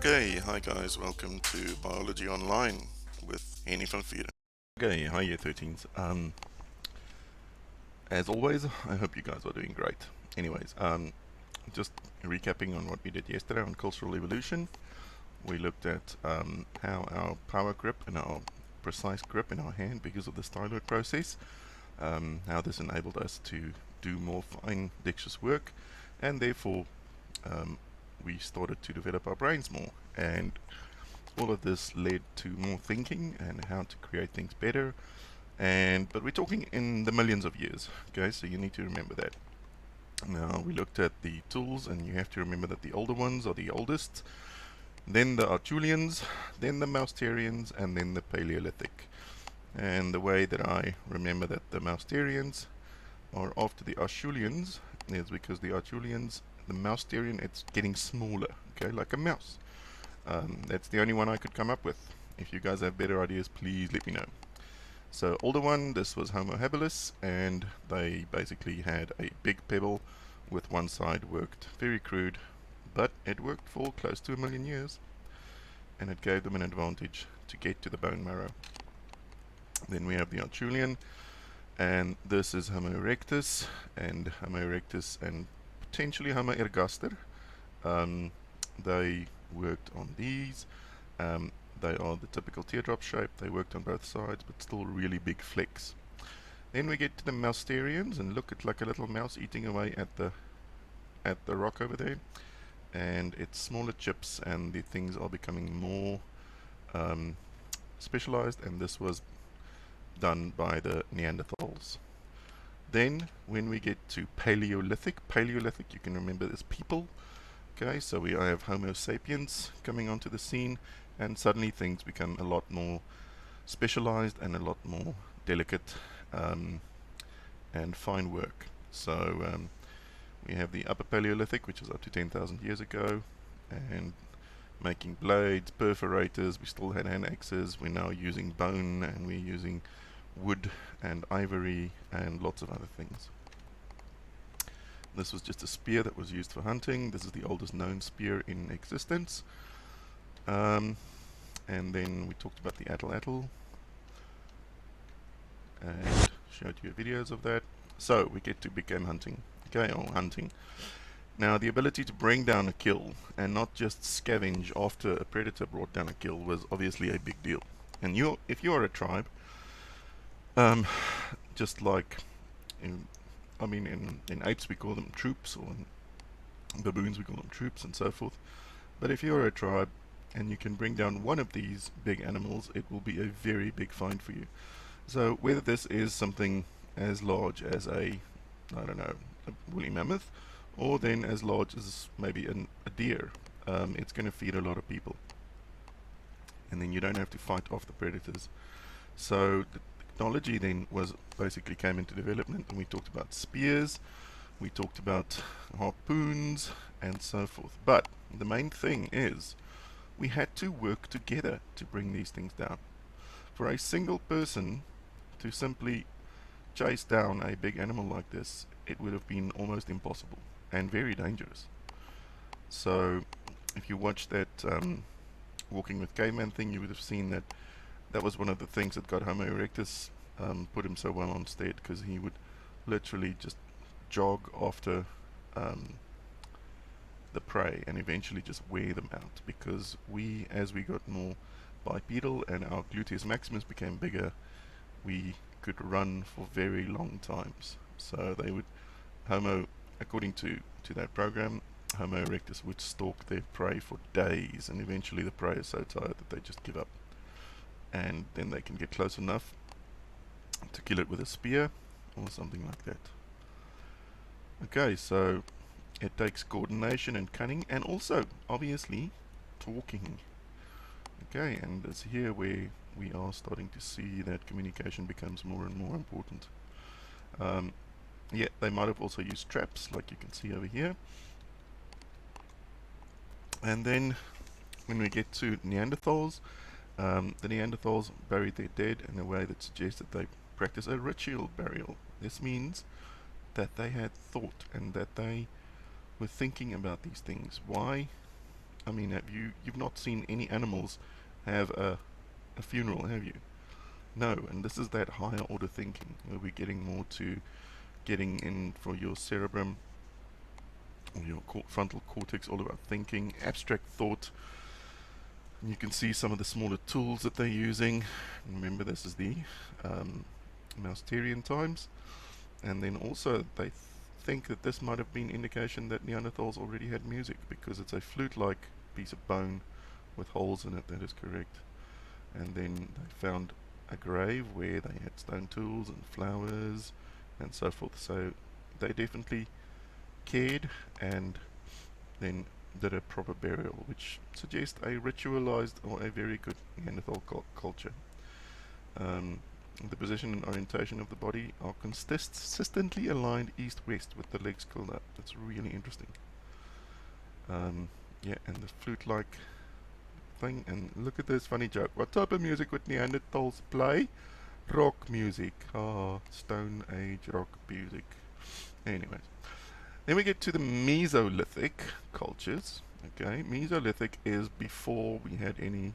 Okay, hi guys, welcome to Biology Online with Henny van Vuren. Okay, hi year 13s. As always, I hope you guys are doing great. Anyways, just recapping on what we did yesterday on cultural evolution. We looked at how our power grip and our precise grip in our hand, because of the styloid process, how this enabled us to do more fine dexterous work, and therefore we started to develop our brains more. And all of this led to more thinking and how to create things better. But we're talking in the millions of years, okay? So you need to remember that. Now we looked at the tools, and you have to remember that the older ones are the oldest, then the Acheuleans, then the Mousterians, and then the Paleolithic. And the way that I remember that the Mousterians are after the Acheuleans is because the Acheuleans, the Mousterian, it's getting smaller, okay, like a mouse. That's the only one I could come up with. If you guys have better ideas, please let me know. So older one, this was Homo habilis, and they basically had a big pebble with one side worked. Very crude, but it worked for close to 1,000,000 years, and it gave them an advantage to get to the bone marrow. Then we have the Acheulean, and this is Homo erectus, and potentially Homo ergaster. They worked on these. They are the typical teardrop shape. They worked on both sides, but still really big flecks. Then we get to the Mousterians, and look at like a little mouse eating away at the rock over there. And it's smaller chips, and the things are becoming more specialized, and this was done by the Neanderthals. Then when we get to Paleolithic, you can remember as people. Okay, so we have Homo sapiens coming onto the scene, and suddenly things become a lot more specialized and a lot more delicate and fine work. So we have the Upper Paleolithic, which is up to 10,000 years ago, and making blades, perforators. We still had hand axes. We're now using bone, and we're using wood and ivory and lots of other things. This was just a spear that was used for hunting. This is the oldest known spear in existence. And then we talked about the atlatl and showed you videos of that. So we get to big game hunting. Okay, or hunting. Now the ability to bring down a kill and not just scavenge after a predator brought down a kill was obviously a big deal. And if you are a tribe, just like in apes we call them troops, or in baboons we call them troops, and so forth. But if you're a tribe and you can bring down one of these big animals, it will be a very big find for you. So whether this is something as large as a woolly mammoth, or then as large as maybe a deer, it's going to feed a lot of people. And then you don't have to fight off the predators. So the technology then basically came into development, and we talked about spears, we talked about harpoons, and so forth. But the main thing is we had to work together to bring these things down. For a single person to simply chase down a big animal like this, it would have been almost impossible and very dangerous. So if you watch that Walking with Caveman thing, you would have seen that was one of the things that got Homo erectus put him so well on stead, because he would literally just jog after the prey and eventually just wear them out, because as we got more bipedal and our gluteus maximus became bigger, we could run for very long times. So according to that program, Homo erectus would stalk their prey for days, and eventually the prey is so tired that they just give up. And then they can get close enough to kill it with a spear or something like that. Okay, so it takes coordination and cunning, and also, obviously, talking. Okay, and it's here where we are starting to see that communication becomes more and more important. Yeah, they might have also used traps, like you can see over here. And then, when we get to Neanderthals, the Neanderthals buried their dead in a way that suggests that they practice a ritual burial. This means that they had thought and that they were thinking about these things. Why? I mean, you've not seen any animals have a funeral, have you? No, and this is that higher order thinking where we're getting more to getting in for your cerebrum, or your frontal cortex, all about thinking, abstract thought. And you can see some of the smaller tools that they're using. Remember, this is the Mousterian times, and then also they think that this might have been indication that Neanderthals already had music because it's a flute-like piece of bone with holes in it. That is correct. And then they found a grave where they had stone tools and flowers and so forth. So they definitely cared and then did a proper burial, which suggests a ritualized or a very good Neanderthal culture. Um, the position and orientation of the body are consistently aligned east-west with the legs curled up. That's really interesting. Yeah, and the flute-like thing. And look at this funny joke. What type of music would Neanderthals play? Rock music. Ah, Stone Age rock music. Anyways. Then we get to the Mesolithic cultures. Okay, Mesolithic is before we had any.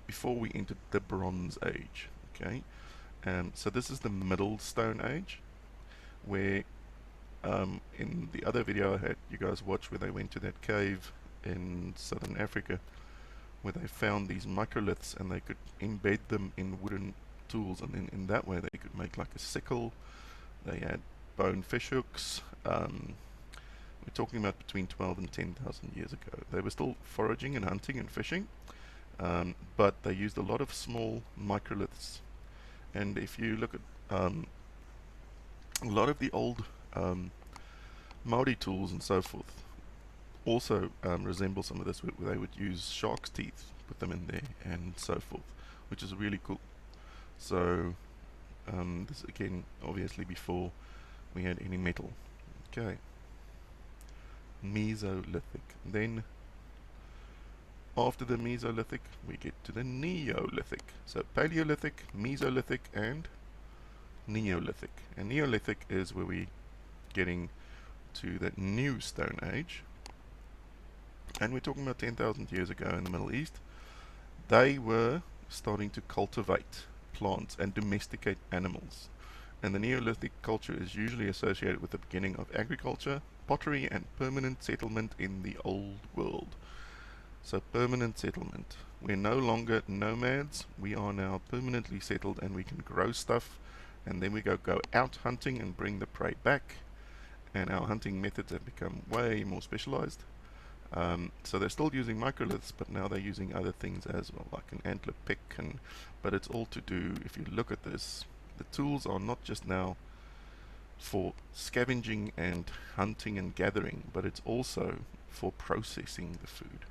Before we entered the Bronze Age. Okay, so this is the Middle Stone Age, where in the other video I had you guys watch where they went to that cave in southern Africa, where they found these microliths and they could embed them in wooden tools, and then in that way they could make like a sickle. They had bone fish hooks. We're talking about between 12 and 10,000 years ago. They were still foraging and hunting and fishing, but they used a lot of small microliths. And if you look at a lot of the old Maori tools and so forth, also resemble some of this, where they would use shark's teeth, put them in there, and so forth, which is really cool. So this again, obviously before we had any metal. Okay. Mesolithic. Then after the Mesolithic, we get to the Neolithic. So Paleolithic, Mesolithic, and Neolithic. And Neolithic is where we're getting to the New Stone Age. And we're talking about 10,000 years ago in the Middle East. They were starting to cultivate plants and domesticate animals. And the Neolithic culture is usually associated with the beginning of agriculture, pottery, and permanent settlement in the Old World. So permanent settlement. We're no longer nomads. We are now permanently settled, and we can grow stuff, and then we go out hunting and bring the prey back. And our hunting methods have become way more specialized. So they're still using microliths, but now they're using other things as well, like an antler pick, but it's all to do, if you look at this, the tools are not just now for scavenging and hunting and gathering, but it's also for processing the food,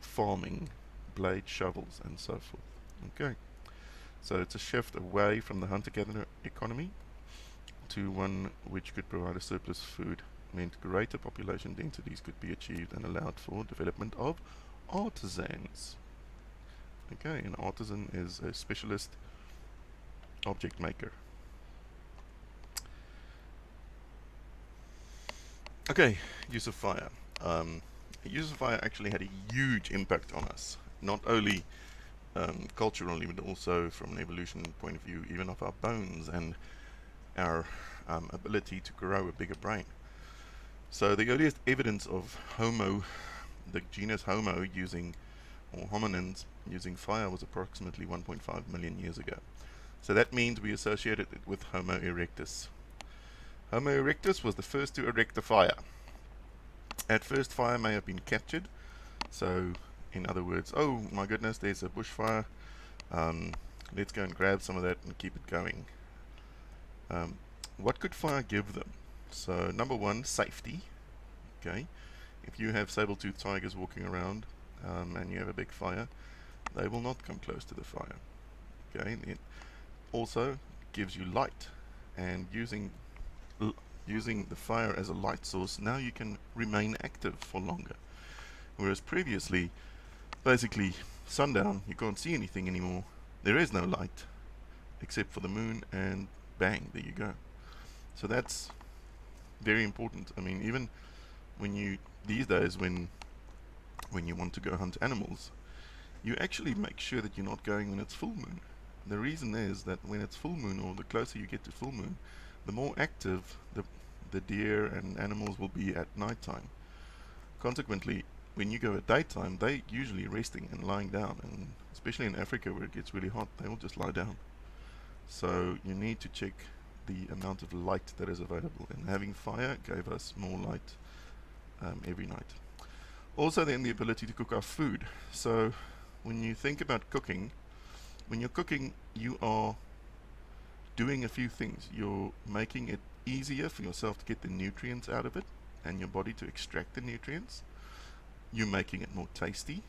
farming, blade shovels, and so forth. Okay, so it's a shift away from the hunter-gatherer economy to one which could provide a surplus food, meant greater population densities could be achieved and allowed for development of artisans. Okay, an artisan is a specialist object maker. Okay, use of fire. Use of fire actually had a huge impact on us, not only culturally, but also from an evolution point of view, even of our bones and our ability to grow a bigger brain. So the earliest evidence of Homo, the genus Homo using, or hominins using fire, was approximately 1.5 million years ago. So that means we associated it with Homo erectus. Homo erectus was the first to erect a fire. At first, fire may have been captured. So, in other words, oh my goodness, there's a bushfire. Let's go and grab some of that and keep it going. What could fire give them? So, number one, safety. Okay, if you have saber-toothed tigers walking around and you have a big fire, they will not come close to the fire. Okay, it also gives you light, and using the fire as a light source, now you can remain active for longer. Whereas previously, basically sundown, you can't see anything anymore. There is no light except for the moon, and bang, there you go. So that's very important. I mean, even when you these days when you want to go hunt animals, you actually make sure that you're not going when it's full moon. The reason is that when it's full moon, or the closer you get to full moon, the more active the deer and animals will be at night time. Consequently, when you go at daytime, they usually resting and lying down, and especially in Africa where it gets really hot, they will just lie down. So you need to check the amount of light that is available, and having fire gave us more light every night. Also then the ability to cook our food. So when you think about cooking, when you're cooking, you are doing a few things. You're making it easier for yourself to get the nutrients out of it and your body to extract the nutrients. You're making it more tasty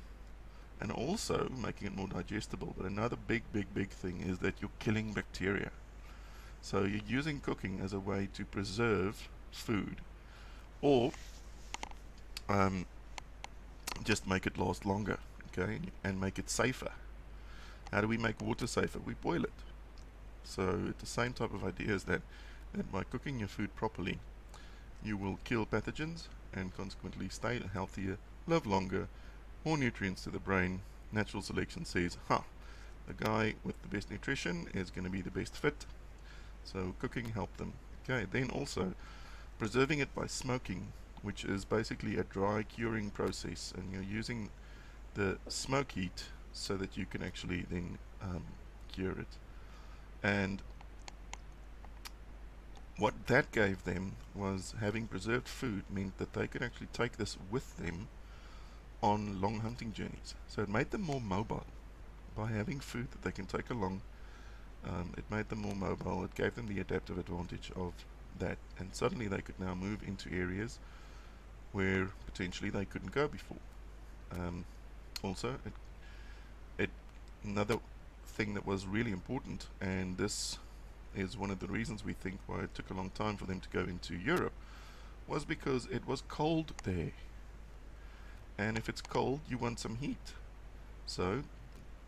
and also making it more digestible. But another big thing is that you're killing bacteria. So you're using cooking as a way to preserve food, or just make it last longer, okay, and make it safer. How do we make water safer? We boil it. So it's the same type of idea as that by cooking your food properly, you will kill pathogens and consequently stay healthier, live longer, more nutrients to the brain. Natural selection says, the guy with the best nutrition is going to be the best fit. So cooking helped them. Okay, then also preserving it by smoking, which is basically a dry curing process, and you're using the smoke heat so that you can actually then cure it. And what that gave them was, having preserved food meant that they could actually take this with them on long hunting journeys. So it made them more mobile. By having food that they can take along, it made them more mobile. It gave them the adaptive advantage of that, and suddenly they could now move into areas where potentially they couldn't go before. Also, another thing that was really important, and this is one of the reasons we think why it took a long time for them to go into Europe, was because it was cold there. And if it's cold, you want some heat. So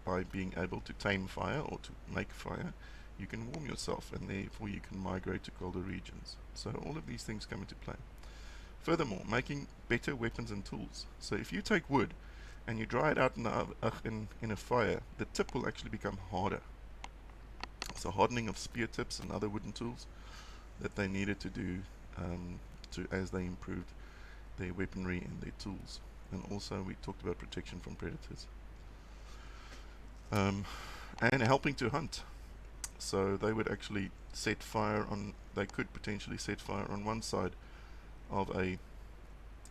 by being able to tame fire or to make fire, you can warm yourself, and therefore you can migrate to colder regions. So all of these things come into play. Furthermore, making better weapons and tools. So if you take wood and you dry it out in a fire, the tip will actually become harder. So hardening of spear tips and other wooden tools that they needed to do as they improved their weaponry and their tools. And also we talked about protection from predators. And helping to hunt. So they would actually they could potentially set fire on one side of a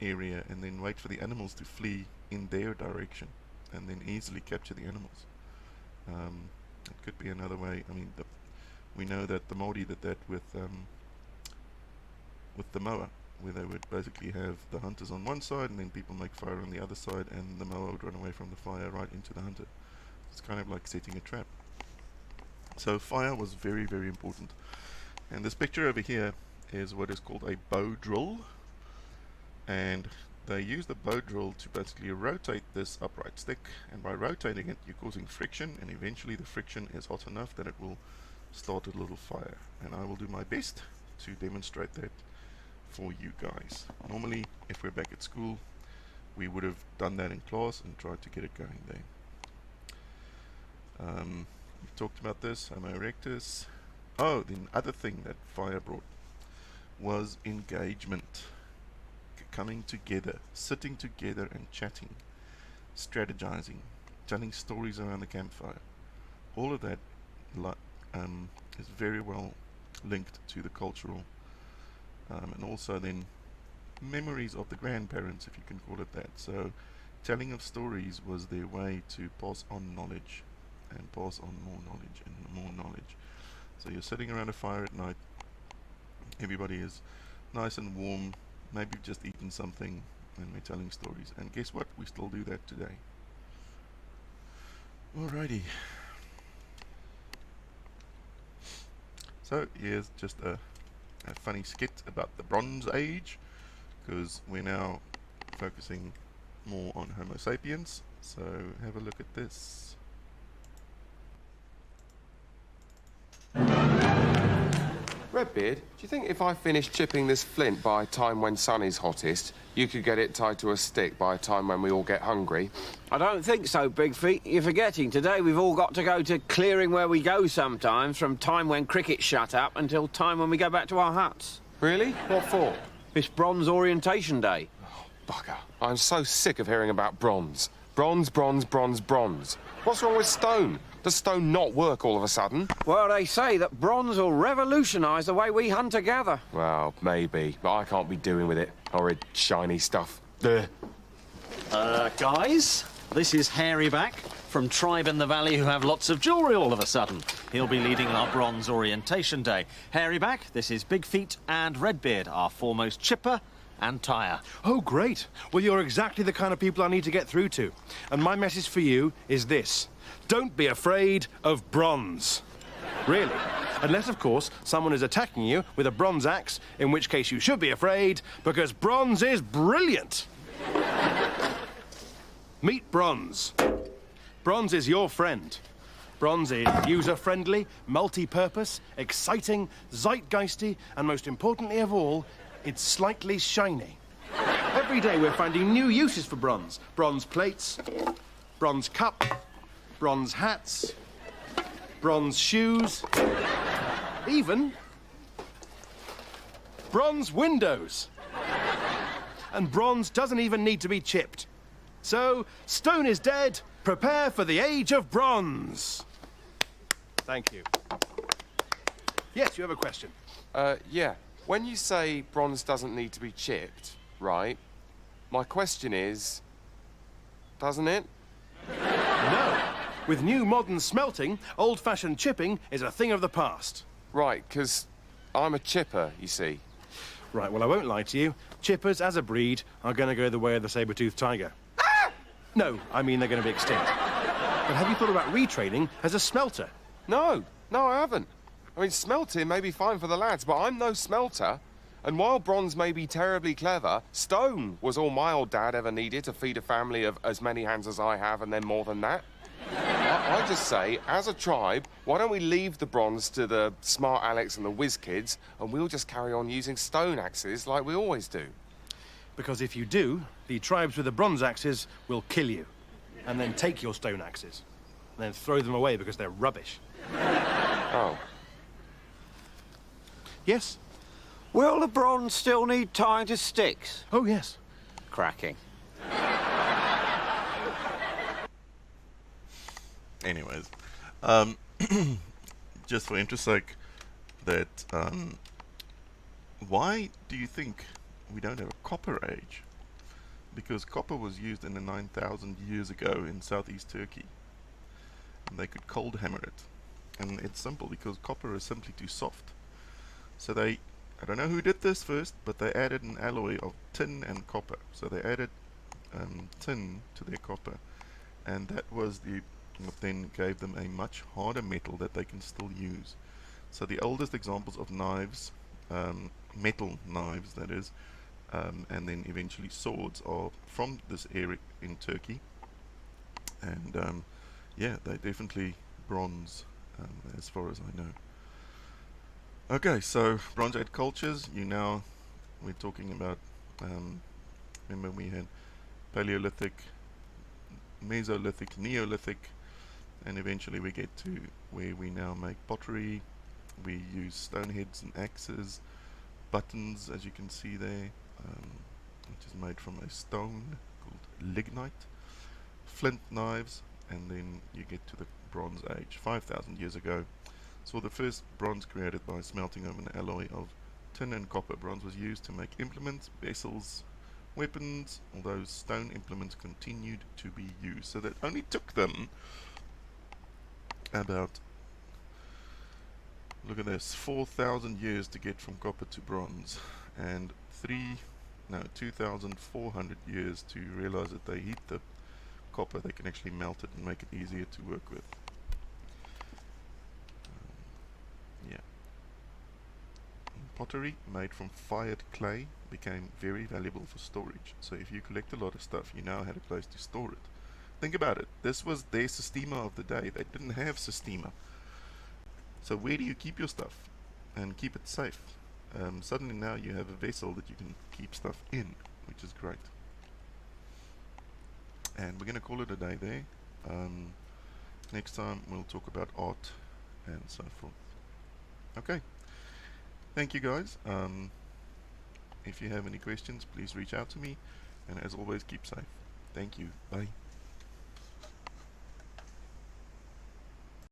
area and then wait for the animals to flee in their direction and then easily capture the animals. It could be another way. I mean, we know that the Māori did that with the moa, where they would basically have the hunters on one side and then people make fire on the other side, and the moa would run away from the fire right into the hunter. It's kind of like setting a trap. So fire was very important. And this picture over here is what is called a bow drill, and they use the bow drill to basically rotate this upright stick, and by rotating it you're causing friction, and eventually the friction is hot enough that it will start a little fire. And I will do my best to demonstrate that for you guys. Normally, if we're back at school, we would have done that in class and tried to get it going there. We've talked about this, Homo erectus. Oh, the other thing that fire brought was engagement. Coming together, sitting together and chatting, strategizing, telling stories around the campfire. All of that is very well linked to the cultural and also then memories of the grandparents, if you can call it that. So telling of stories was their way to pass on knowledge and pass on more knowledge and more knowledge. So you're sitting around a fire at night, everybody is nice and warm, maybe just eaten something, and we're telling stories. And guess what? We still do that today. Alrighty. So here's just a funny skit about the Bronze Age, because we're now focusing more on Homo sapiens. So have a look at this. Redbeard, do you think if I finished chipping this flint by a time when sun is hottest, you could get it tied to a stick by a time when we all get hungry? I don't think so, Big Feet. You're forgetting. Today we've all got to go to clearing where we go sometimes, from time when cricket shut up until time when we go back to our huts. Really? What for? It's Bronze Orientation Day. Oh, bugger. I'm so sick of hearing about bronze. Bronze, bronze, bronze, bronze. What's wrong with stone? Does stone not work all of a sudden? Well, they say that bronze will revolutionise the way we hunt together. Well, maybe, but I can't be doing with it. Horrid, shiny stuff. Ugh. Guys, this is Hairyback from Tribe in the Valley who have lots of jewellery all of a sudden. He'll be leading our Bronze Orientation Day. Hairyback, this is Big Feet and Redbeard, our foremost chipper and tire. Oh, great. Well, you're exactly the kind of people I need to get through to. And my message for you is this. Don't be afraid of bronze. Really. Unless, of course, someone is attacking you with a bronze axe, in which case you should be afraid, because bronze is brilliant. Meet bronze. Bronze is your friend. Bronze is user-friendly, multi-purpose, exciting, zeitgeisty, and most importantly of all, it's slightly shiny. Every day we're finding new uses for bronze. Bronze plates, bronze cup, bronze hats, bronze shoes, even bronze windows. And bronze doesn't even need to be chipped. So, stone is dead, prepare for the age of bronze. Thank you. Yes, you have a question. Yeah. When you say bronze doesn't need to be chipped, right, my question is, doesn't it? No. With new modern smelting, old-fashioned chipping is a thing of the past. Right, because I'm a chipper, you see. Right, well, I won't lie to you. Chippers, as a breed, are going to go the way of the saber-toothed tiger. Ah! No, I mean they're going to be extinct. But have you thought about retraining as a smelter? No, I haven't. I mean, smelting may be fine for the lads, but I'm no smelter. And while bronze may be terribly clever, stone was all my old dad ever needed to feed a family of as many hands as I have and then more than that. I just say, as a tribe, why don't we leave the bronze to the smart Alex and the whiz kids, and we'll just carry on using stone axes like we always do? Because if you do, the tribes with the bronze axes will kill you, and then take your stone axes, and then throw them away because they're rubbish. Oh. Yes? Will the bronze still need tying to sticks? Oh, yes. Cracking. Anyways, just for interest sake, that why do you think we don't have a copper age? Because copper was used in the 9,000 years ago in southeast Turkey, and they could cold hammer it. And it's simple, because copper is simply too soft. So they, I don't know who did this first, but they added an alloy of tin and copper. So they added tin to their copper, and that was what then gave them a much harder metal that they can still use. So the oldest examples of knives, metal knives that is, and then eventually swords, are from this area in Turkey. And yeah, they're definitely bronze, as far as I know. Okay, so Bronze Age cultures, we're talking about, remember we had Paleolithic, Mesolithic, Neolithic, and eventually we get to where we now make pottery. We use stone heads and axes, buttons, as you can see there, which is made from a stone called lignite, flint knives, and then you get to the Bronze Age, 5,000 years ago. So the first bronze created by smelting of an alloy of tin and copper. Bronze was used to make implements, vessels, weapons, although stone implements continued to be used. So that only took them about, look at this, 4,000 years to get from copper to bronze, and 2,400 years to realize that they heat the copper, they can actually melt it and make it easier to work with. Yeah. Pottery made from fired clay became very valuable for storage. So if you collect a lot of stuff, you now had a place to store it. Think about it. This was their systema of the day. They didn't have systema. So where do you keep your stuff? and keep it safe. Suddenly now you have a vessel that you can keep stuff in, which is great. And we're going to call it a day there. Next time we'll talk about art and so forth. Okay, thank you guys. If you have any questions, please reach out to me, and as always, keep safe. Thank you. Bye.